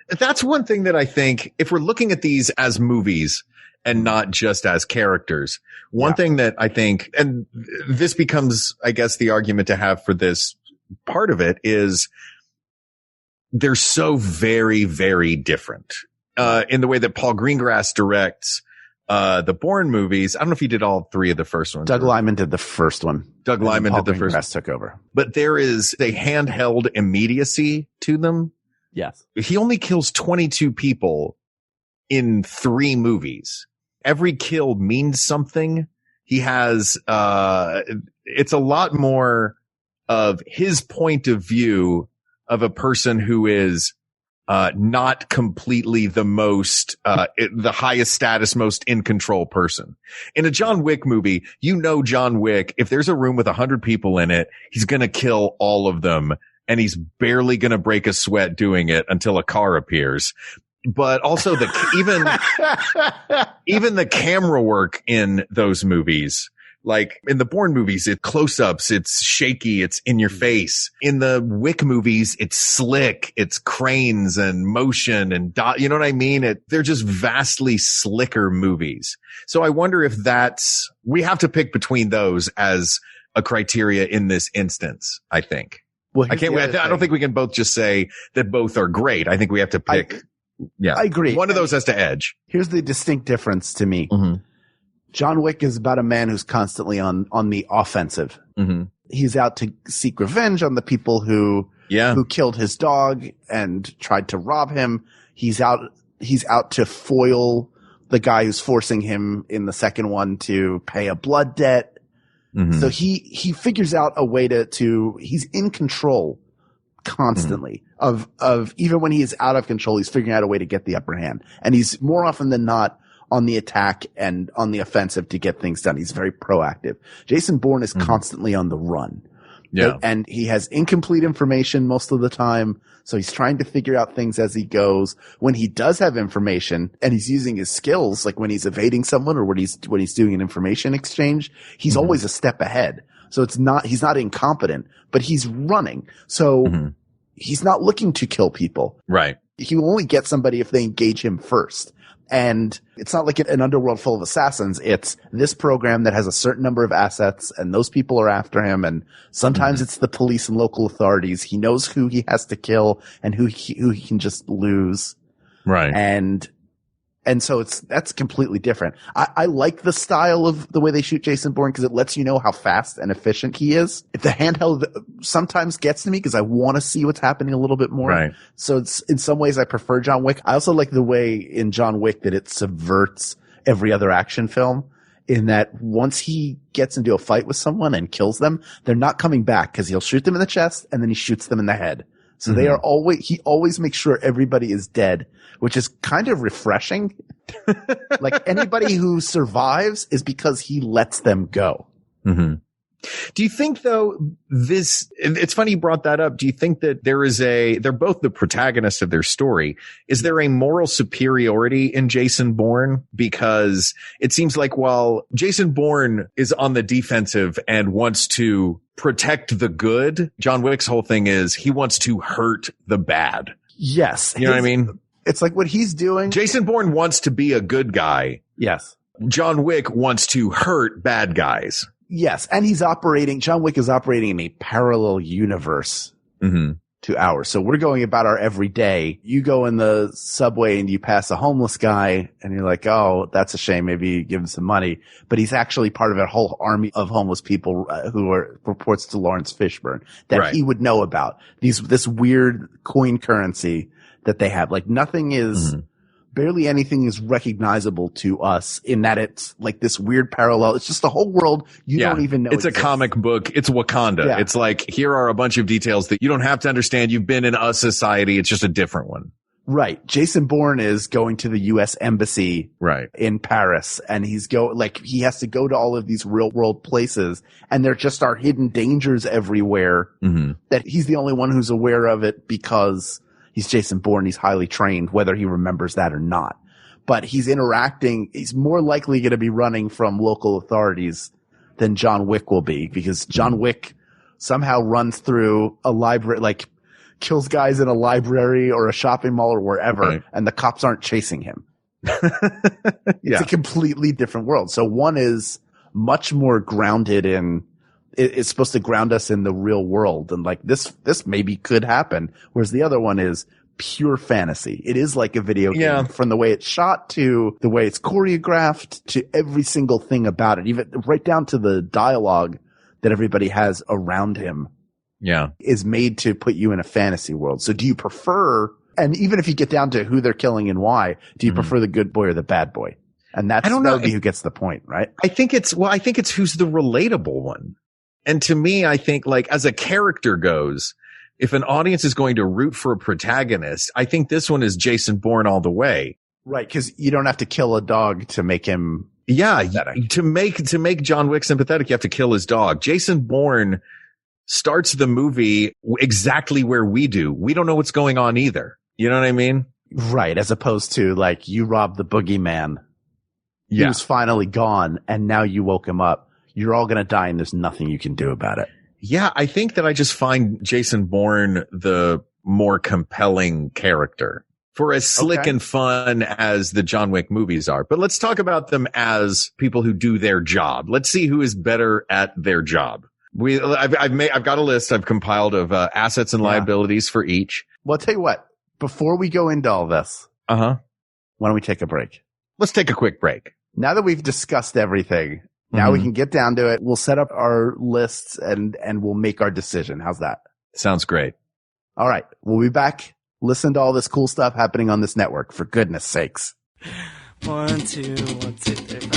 That's one thing that I think if we're looking at these as movies and not just as characters, one thing that I think, and this becomes, I guess, the argument to have for this part of it is they're so very, very different, in the way that Paul Greengrass directs the Bourne movies. I don't know if he did all 3 of the first ones. Doug Liman did the first one. Doug Liman did the first. Greengrass took over. But there is a handheld immediacy to them Yes. He only kills 22 people in 3 movies. Every kill means something. He has, it's a lot more of his point of view of a person who is, not completely the most, the highest status, most in control person. In a John Wick movie, John Wick, if there's a room with 100 people in it, he's going to kill all of them. And he's barely going to break a sweat doing it until a car appears. But also even the camera work in those movies, like in the Bourne movies, it's close-ups, it's shaky, it's in your face. In the Wick movies, it's slick, it's cranes and motion and you know what I mean? They're just vastly slicker movies. So I wonder if we have to pick between those as a criteria in this instance, I think. Well, I don't think we can both just say that both are great. I think we have to pick. I agree. One of those has to edge. Here's the distinct difference to me. Mm-hmm. John Wick is about a man who's constantly on the offensive. Mm-hmm. He's out to seek revenge on the people who killed his dog and tried to rob him. He's out to foil the guy who's forcing him in the second one to pay a blood debt. Mm-hmm. So he figures out a way he's in control constantly of even when he is out of control, he's figuring out a way to get the upper hand. And he's more often than not on the attack and on the offensive to get things done. He's very proactive. Jason Bourne is constantly on the run. Yeah. And he has incomplete information most of the time. So he's trying to figure out things as he goes. When he does have information and he's using his skills, like when he's evading someone or when he's doing an information exchange, he's always a step ahead. So he's not incompetent, but he's running. So he's not looking to kill people. Right. He will only get somebody if they engage him first. And it's not like an underworld full of assassins. It's this program that has a certain number of assets and those people are after him. And sometimes it's the police and local authorities. He knows who he has to kill and who he can just lose. Right. And so that's completely different. I like the style of the way they shoot Jason Bourne because it lets you know how fast and efficient he is. The handheld sometimes gets to me because I want to see what's happening a little bit more. Right. So it's, in some ways I prefer John Wick. I also like the way in John Wick that it subverts every other action film in that once he gets into a fight with someone and kills them, they're not coming back because he'll shoot them in the chest and then he shoots them in the head. So he always makes sure everybody is dead, which is kind of refreshing. Like anybody who survives is because he lets them go. Mm-hmm. Do you think though it's funny you brought that up. Do you think that they're both the protagonists of their story. Is there a moral superiority in Jason Bourne? Because it seems like while Jason Bourne is on the defensive and wants to protect the good, John Wick's whole thing is he wants to hurt the bad. Yes. You know what I mean? It's like what he's doing. Jason Bourne wants to be a good guy. Yes. John Wick wants to hurt bad guys. Yes. And John Wick is operating in a parallel universe to ours. So we're going about our everyday. You go in the subway and you pass a homeless guy and you're like, oh, that's a shame. Maybe you give him some money. But he's actually part of a whole army of homeless people who are reports to Lawrence Fishburne that he would know about. This weird coin currency that they have. Like nothing is barely anything is recognizable to us in that it's like this weird parallel. It's just the whole world you don't even know. It's exists. A comic book. It's Wakanda. Yeah. It's like, here are a bunch of details that you don't have to understand. You've been in a society. It's just a different one. Right. Jason Bourne is going to the U.S. Embassy in Paris, and he has to go to all of these real world places, and there just are hidden dangers everywhere that he's the only one who's aware of it because he's Jason Bourne. He's highly trained, whether he remembers that or not. But he's more likely going to be running from local authorities than John Wick will be, because John Wick somehow runs through a library, like kills guys in a library or a shopping mall or wherever, and the cops aren't chasing him. It's a completely different world. So one is much more grounded in, it's supposed to ground us in the real world. And like this maybe could happen. Whereas the other one is pure fantasy. It is like a video game from the way it's shot to the way it's choreographed to every single thing about it, even right down to the dialogue that everybody has around him. Yeah. Is made to put you in a fantasy world. So do you prefer And even if you get down to who they're killing and why, do you prefer the good boy or the bad boy? And that would be who gets the point, right? I think it's who's the relatable one. And to me, I think like as a character goes, if an audience is going to root for a protagonist, I think this one is Jason Bourne all the way. Right. Cause you don't have to kill a dog to make him. Yeah. To make John Wick sympathetic, you have to kill his dog. Jason Bourne starts the movie exactly where we do. We don't know what's going on either. You know what I mean? Right. As opposed to like you robbed the boogeyman. He was finally gone and now you woke him up. You're all going to die and there's nothing you can do about it. Yeah. I think that I just find Jason Bourne the more compelling character for as slick and fun as the John Wick movies are. But let's talk about them as people who do their job. Let's see who is better at their job. I've got a list I've compiled of assets and liabilities for each. Well, I'll tell you what, before we go into all this, why don't we take a break? Let's take a quick break. Now that we've discussed everything, now we can get down to it. We'll set up our lists and we'll make our decision. How's that? Sounds great. All right. We'll be back. Listen to all this cool stuff happening on this network, for goodness sakes. 1, 2, 1, 2, 3, 4.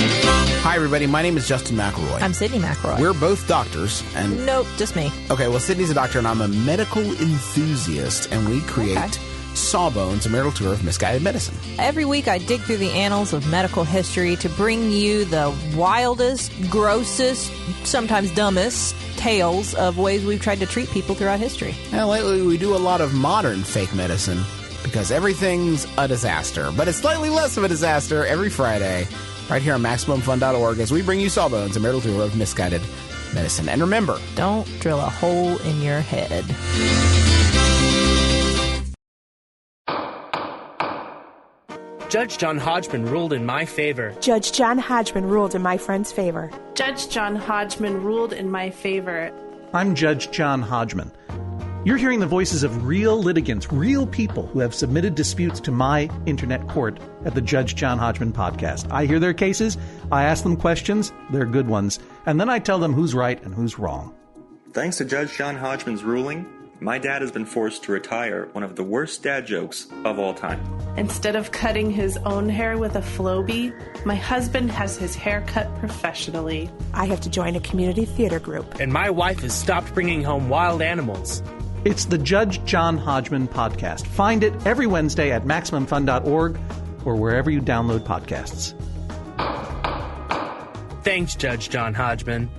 Hi, everybody. My name is Justin McElroy. I'm Sydney McElroy. We're both doctors. And Nope, just me. Okay, well, Sydney's a doctor, and I'm a medical enthusiast, and we create Sawbones, a marital tour of misguided medicine. Every week I dig through the annals of medical history to bring you the wildest, grossest, sometimes dumbest tales of ways we've tried to treat people throughout history. Now, lately we do a lot of modern fake medicine because everything's a disaster. But it's slightly less of a disaster every Friday right here on MaximumFun.org as we bring you Sawbones, a marital tour of misguided medicine. And remember, don't drill a hole in your head. Judge John Hodgman ruled in my favor. Judge John Hodgman ruled in my friend's favor. Judge John Hodgman ruled in my favor. I'm Judge John Hodgman. You're hearing the voices of real litigants, real people who have submitted disputes to my internet court at the Judge John Hodgman podcast. I hear their cases, I ask them questions, they're good ones, and then I tell them who's right and who's wrong. Thanks to Judge John Hodgman's ruling, my dad has been forced to retire one of the worst dad jokes of all time. Instead of cutting his own hair with a Flowbee, my husband has his hair cut professionally. I have to join a community theater group. And my wife has stopped bringing home wild animals. It's the Judge John Hodgman podcast. Find it every Wednesday at MaximumFun.org or wherever you download podcasts. Thanks, Judge John Hodgman.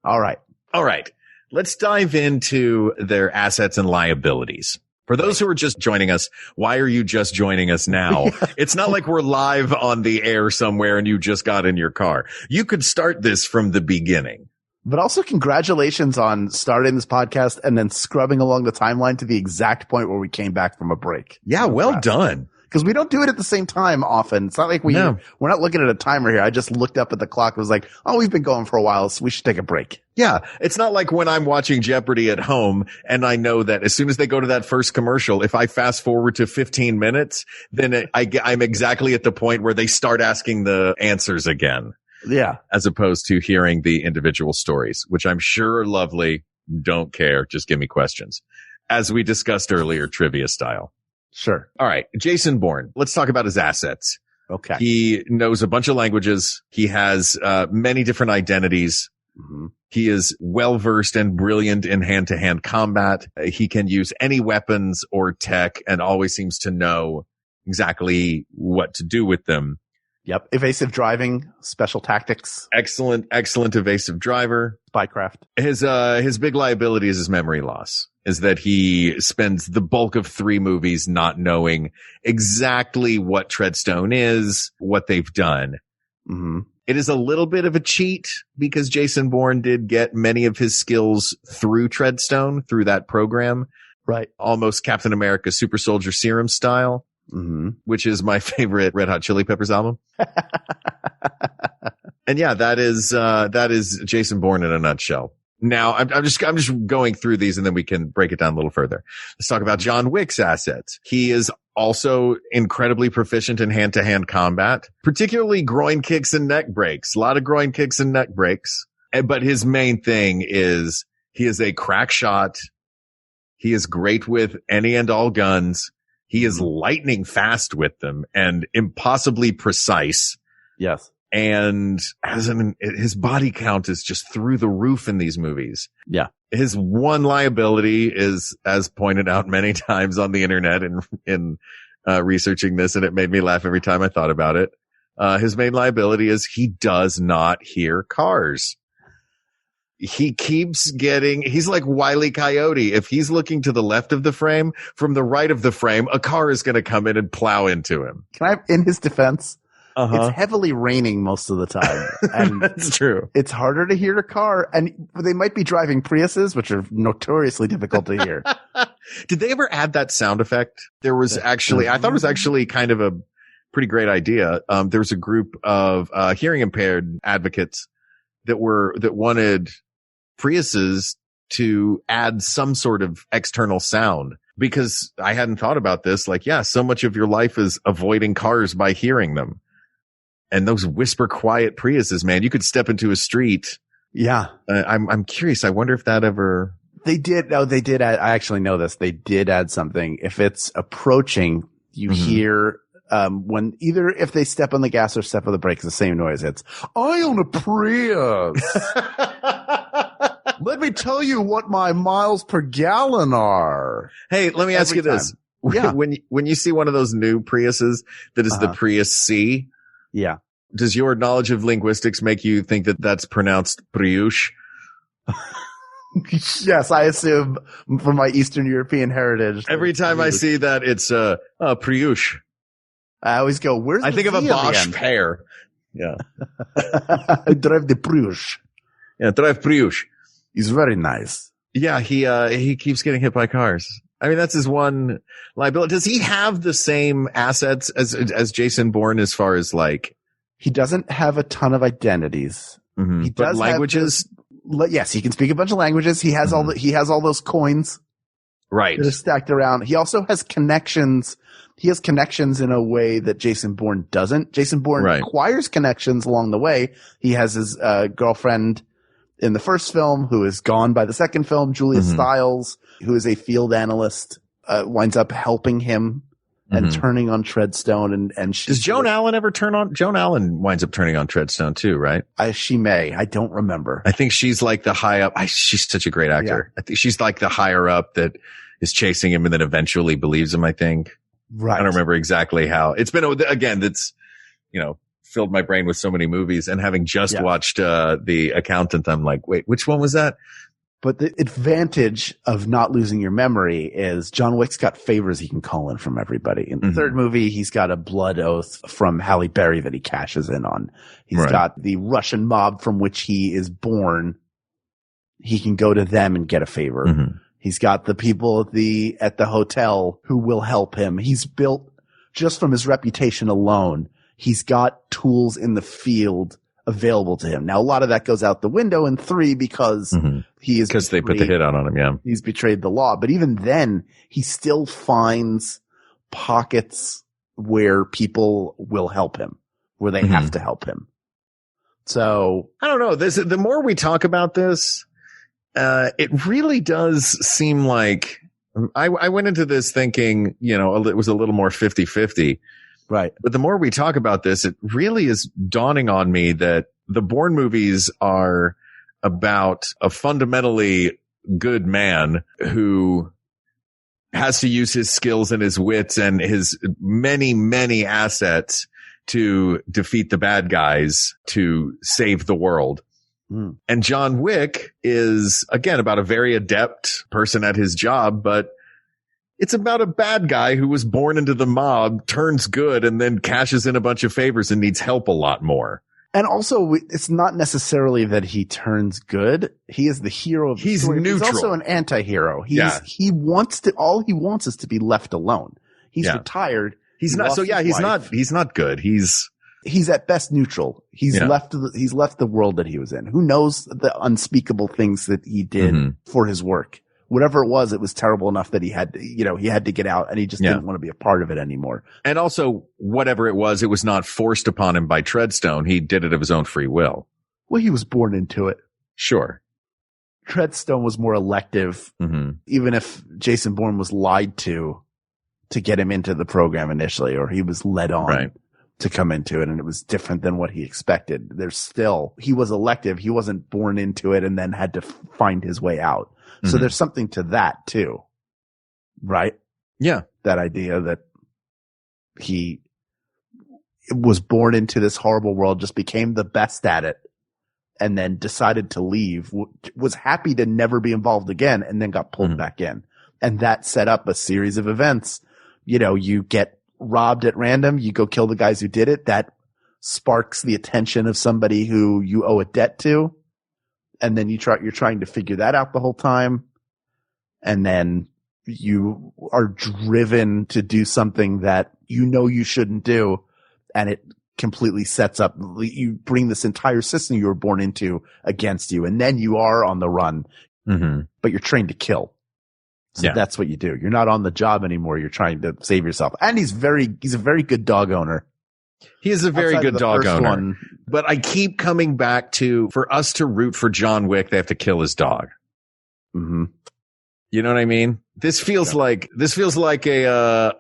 All right. Let's dive into their assets and liabilities. For those who are just joining us, why are you just joining us now? It's not like we're live on the air somewhere and you just got in your car. You could start this from the beginning. But also congratulations on starting this podcast and then scrubbing along the timeline to the exact point where we came back from a break. Yeah, well done. Because we don't do it at the same time often. It's not like we're not looking at a timer here. I just looked up at the clock and was like, oh, we've been going for a while, so we should take a break. Yeah. It's not like when I'm watching Jeopardy at home and I know that as soon as they go to that first commercial, if I fast forward to 15 minutes, then I'm exactly at the point where they start asking the answers again. Yeah. As opposed to hearing the individual stories, which I'm sure are lovely. Don't care. Just give me questions. As we discussed earlier, trivia style. Sure. All right. Jason Bourne. Let's talk about his assets. Okay. He knows a bunch of languages. He has many different identities. Mm-hmm. He is well-versed and brilliant in hand-to-hand combat. He can use any weapons or tech and always seems to know exactly what to do with them. Yep. Evasive driving, special tactics. Excellent evasive driver. Spycraft. His big liability is his memory loss, is that he spends the bulk of 3 movies not knowing exactly what Treadstone is, what they've done. Mm-hmm. It is a little bit of a cheat because Jason Bourne did get many of his skills through Treadstone, through that program. Right. Almost Captain America Super Soldier Serum style. Mm-hmm. Which is my favorite Red Hot Chili Peppers album. And yeah, that is Jason Bourne in a nutshell. Now, I'm just going through these and then we can break it down a little further. Let's talk about John Wick's assets. He is also incredibly proficient in hand-to-hand combat, particularly groin kicks and neck breaks. A lot of groin kicks and neck breaks. But his main thing is he is a crack shot He is great with any and all guns. He is lightning fast with them and impossibly precise. Yes. And his body count is just through the roof in these movies. Yeah. His one liability is, as pointed out many times on the internet in researching this, and it made me laugh every time I thought about it. His main liability is he does not hear cars. He keeps he's like Wile E. Coyote. If he's looking to the left of the frame, from the right of the frame, a car is going to come in and plow into him. In his defense, it's heavily raining most of the time. And that's true. It's harder to hear a car, and they might be driving Priuses, which are notoriously difficult to hear. Did they ever add that sound effect? There was actually, I thought it was actually kind of a pretty great idea. There was a group of hearing impaired advocates that wanted Priuses to add some sort of external sound, because I hadn't thought about this. Like, yeah, so much of your life is avoiding cars by hearing them. And those whisper quiet Priuses, man, you could step into a street. Yeah. I'm curious. I wonder if that ever. They did. No, they did. I actually know this. They did add something. If it's approaching, you hear, if they step on the gas or step on the brakes, the same noise. It's, I own a Prius. Let me tell you what my miles per gallon are. Hey, let me ask you this. Yeah. When you see one of those new Priuses that is the Prius C. Yeah. Does your knowledge of linguistics make you think that that's pronounced Priush? Yes, I assume from my Eastern European heritage. Every time I see that, it's Priush. I always go, where's I the think of a V at the Bosch end? pear. Yeah. I drive the Prius. Yeah, drive Priush. He's very nice. Yeah, he keeps getting hit by cars. I mean, that's his one liability. Does he have the same assets as Jason Bourne as far as like? He doesn't have a ton of identities. Mm-hmm. He but does languages. Yes, he can speak a bunch of languages. He has he has all those coins. Right. That are stacked around. He also has connections. He has connections in a way that Jason Bourne doesn't. Jason Bourne acquires connections along the way. He has his girlfriend in the first film, who is gone by the second film, Julia Stiles, who is a field analyst, winds up helping him and turning on Treadstone. And does Joan Allen ever turn on? Joan Allen winds up turning on Treadstone too, right? She may. I don't remember. I think she's like the high up. She's such a great actor. Yeah. I think she's like the higher up that is chasing him and then eventually believes him, I think. Right. I don't remember exactly how. It's been, again, that's, filled my brain with so many movies, and having just watched The Accountant, I'm like, wait, which one was that? But the advantage of not losing your memory is John Wick's got favors he can call in from everybody. In the third movie, he's got a blood oath from Halle Berry that he cashes in on. He's got the Russian mob from which he is born. He can go to them and get a favor. He's got the people at the hotel who will help him. He's built, just from his reputation alone, he's got tools in the field available to him. Now, a lot of that goes out the window in 3 because because they put the hit out on him. Yeah. He's betrayed the law. But even then, he still finds pockets where people will help him, where they have to help him. So I don't know. The more we talk about this, it really does seem like I went into this thinking, it was a little more 50-50. Right. But the more we talk about this, it really is dawning on me that the Bourne movies are about a fundamentally good man who has to use his skills and his wits and his many, many assets to defeat the bad guys to save the world. And John Wick is, again, about a very adept person at his job, but it's about a bad guy who was born into the mob, turns good, and then cashes in a bunch of favors and needs help a lot more. And also, it's not necessarily that he turns good. He is the hero of the story. Neutral. He's also an anti-hero. All he wants is to be left alone. He's retired. He's not good. He's at best neutral. He's left the world that he was in. Who knows the unspeakable things that he did for his work? Whatever it was terrible enough that he had to get out, and he just didn't want to be a part of it anymore. And also, whatever it was not forced upon him by Treadstone. He did it of his own free will. Well, he was born into it. Sure. Treadstone was more elective, even if Jason Bourne was lied to get him into the program initially, or he was led on to come into it, and it was different than what he expected. He was elective. He wasn't born into it and then had to find his way out. So there's something to that too, right? Yeah. That idea that he was born into this horrible world, just became the best at it, and then decided to leave, was happy to never be involved again, and then got pulled back in. And that set up a series of events. You know, you get robbed at random, you go kill the guys who did it. That sparks the attention of somebody who you owe a debt to. And then you're trying to figure that out the whole time. And then you are driven to do something that you know you shouldn't do. And it completely sets up, you bring this entire system you were born into against you. And then you are on the run, but you're trained to kill. So that's what you do. You're not on the job anymore. You're trying to save yourself. And he's a very good dog owner. He is a very good dog owner. But I keep coming back to, for us to root for John Wick, they have to kill his dog. You know what I mean? This feels like a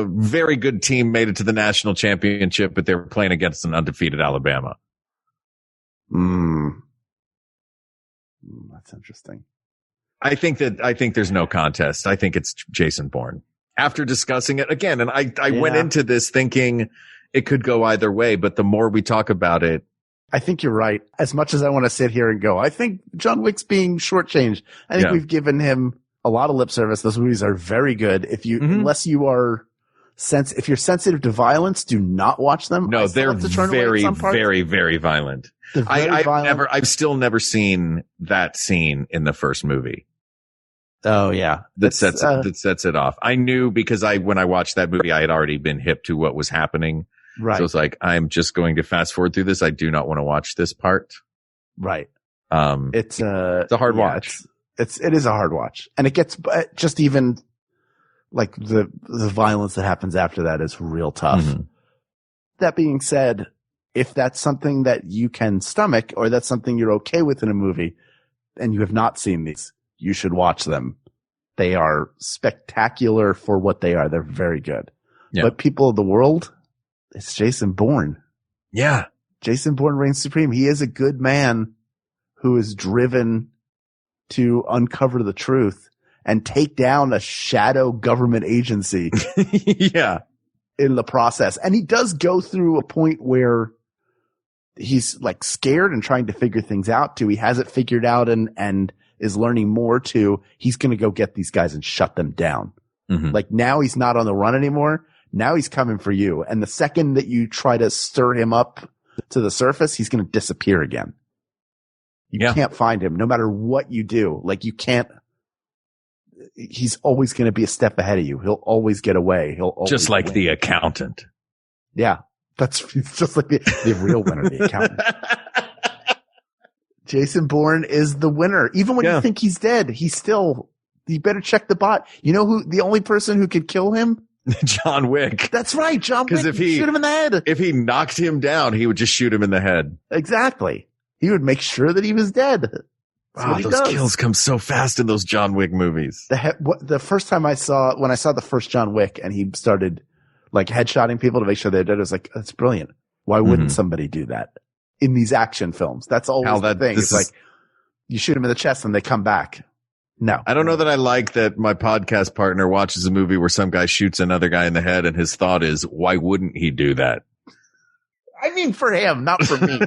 very good team made it to the national championship, but they were playing against an undefeated Alabama. That's interesting. I think there's no contest. I think it's Jason Bourne. After discussing it again, and I went into this thinking it could go either way, but the more we talk about it, I think you're right. As much as I want to sit here and go, I think John Wick's being shortchanged. I think we've given him a lot of lip service. Those movies are very good. If you, unless you are if you're sensitive to violence, do not watch them. No, they're very, very, very violent. I've still never seen that scene in the first movie. Oh yeah. That sets it off. I knew because when I watched that movie, I had already been hip to what was happening. Right. So it's like, I'm just going to fast forward through this. I do not want to watch this part. Right. It's a hard watch. It is a hard watch. And it gets just even like the violence that happens after that is real tough. That being said, if that's something that you can stomach or that's something you're okay with in a movie and you have not seen these, you should watch them. They are spectacular for what they are. They're very good. Yeah. But people of the world, it's Jason Bourne. Yeah. Jason Bourne reigns supreme. He is a good man who is driven to uncover the truth and take down a shadow government agency. In the process. And he does go through a point where he's like scared and trying to figure things out too. He has it figured out and is learning more too. He's going to go get these guys and shut them down. Like now he's not on the run anymore. Now he's coming for you. And the second that you try to stir him up to the surface, he's going to disappear again. You can't find him no matter what you do. Like you can't, he's always going to be a step ahead of you. He'll always get away. He'll always just like win. the accountant. Yeah. It's just like the real winner, the accountant. Jason Bourne is the winner. Even when you think he's dead, you better check the bot. You know who, the only person who could kill him? John Wick. That's right. John Wick. Because shoot him in the head. If he knocked him down, he would just shoot him in the head. Exactly. He would make sure that he was dead. Wow, those kills come so fast in those John Wick movies. The first time when I saw the first John Wick and he started like headshotting people to make sure they're dead, I was like, that's brilliant. Why wouldn't somebody do that in these action films? That's always the thing. It's like you shoot them in the chest and they come back. No. I don't know that I like that my podcast partner watches a movie where some guy shoots another guy in the head and his thought is, why wouldn't he do that? I mean, for him, not for me.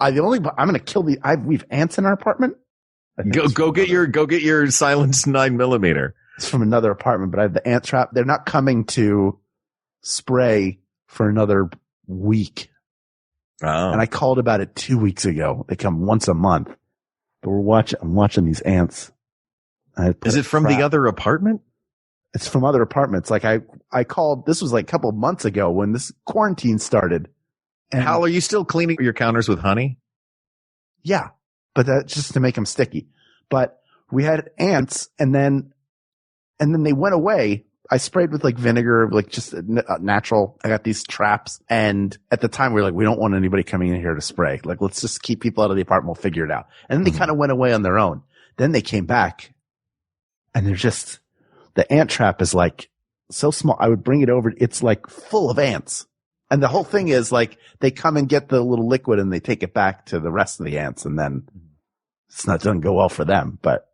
I'm going to kill we've ants in our apartment. Go get your silenced 9mm. It's from another apartment, but I have the ant trap. They're not coming to spray for another week. Oh. And I called about it 2 weeks ago. They come once a month, but I'm watching these ants. Is it from the other apartment? It's from other apartments. Like I called, this was like a couple of months ago when this quarantine started. And Hal, are you still cleaning your counters with honey? Yeah, but that's just to make them sticky. But we had ants and then they went away I sprayed with like vinegar, like just natural. I got these traps. And at the time we were like, we don't want anybody coming in here to spray. Like, let's just keep people out of the apartment. We'll figure it out. And then they kind of went away on their own. Then they came back and they're just, the ant trap is like so small. I would bring it over. It's like full of ants. And the whole thing is like they come and get the little liquid and they take it back to the rest of the ants. And then it's not doesn't go well for them, but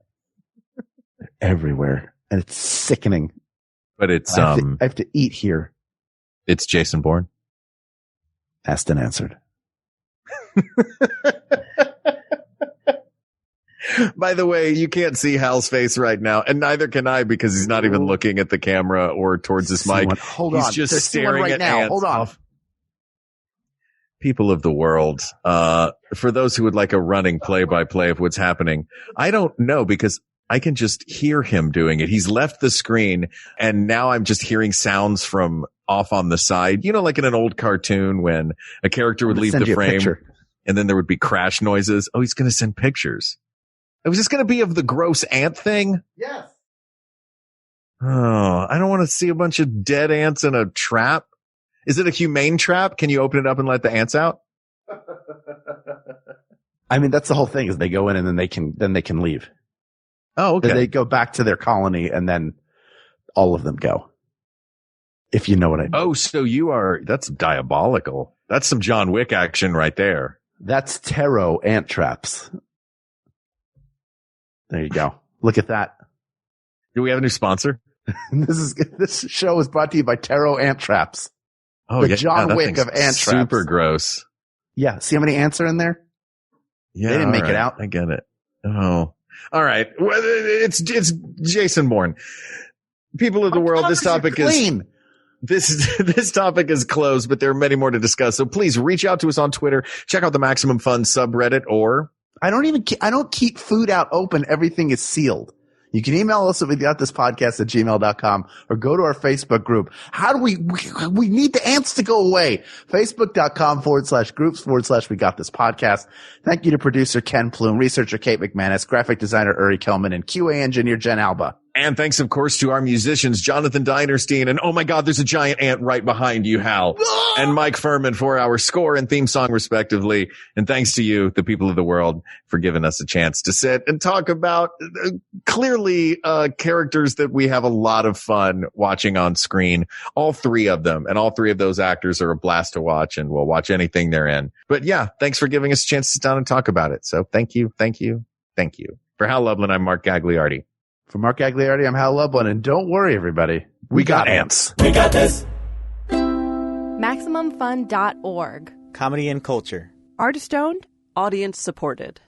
they're everywhere. And it's sickening. But it's, I have to eat here. It's Jason Bourne. Asked and answered. By the way, you can't see Hal's face right now, and neither can I because he's not even looking at the camera or towards his mic. Hold on. He's just There's staring right at now. ants. Hold on. People of the world, for those who would like a running play-by-play of what's happening, I don't know because I can just hear him doing it. He's left the screen and now I'm just hearing sounds from off on the side. You know, like in an old cartoon when a character would leave the frame and then there would be crash noises. Oh, he's going to send pictures. Was this going to be of the gross ant thing? Yes. Oh, I don't want to see a bunch of dead ants in a trap. Is it a humane trap? Can you open it up and let the ants out? I mean, that's the whole thing is they go in and then they can leave. Oh, okay. They go back to their colony and then all of them go. If you know what I mean. Oh, so that's diabolical. That's some John Wick action right there. That's Taro ant traps. There you go. Look at that. Do we have a new sponsor? This show is brought to you by Taro ant traps. Oh, the John Wick of ant traps. Super gross. Yeah. See how many ants are in there? Yeah. They didn't make it out. I get it. Oh. All right. Well, it's Jason Bourne. People of the world, this topic is this topic is closed, but there are many more to discuss. So please reach out to us on Twitter. Check out the Maximum Fun subreddit, or I don't keep food out open. Everything is sealed. You can email us at wegotThisPodcast@gmail.com or go to our Facebook group. How do we need the ants to go away? Facebook.com/groups/WeGotThisPodcast. Thank you to producer Ken Plume, researcher Kate McManus, graphic designer Uri Kelman, and QA engineer Jen Alba. And thanks, of course, to our musicians, Jonathan Dinerstein, and oh my God, there's a giant ant right behind you, Hal, and Mike Furman for our score and theme song, respectively. And thanks to you, the people of the world, for giving us a chance to sit and talk about clearly characters that we have a lot of fun watching on screen. All three of them, and all three of those actors are a blast to watch, and we'll watch anything they're in. But yeah, thanks for giving us a chance to sit down and talk about it. So thank you. For Hal Lublin, I'm Mark Gagliardi. For Mark Gagliardi, I'm Hal Lublin, and don't worry, everybody. We got ants. We got this. MaximumFun.org. Comedy and culture. Artist owned. Audience supported.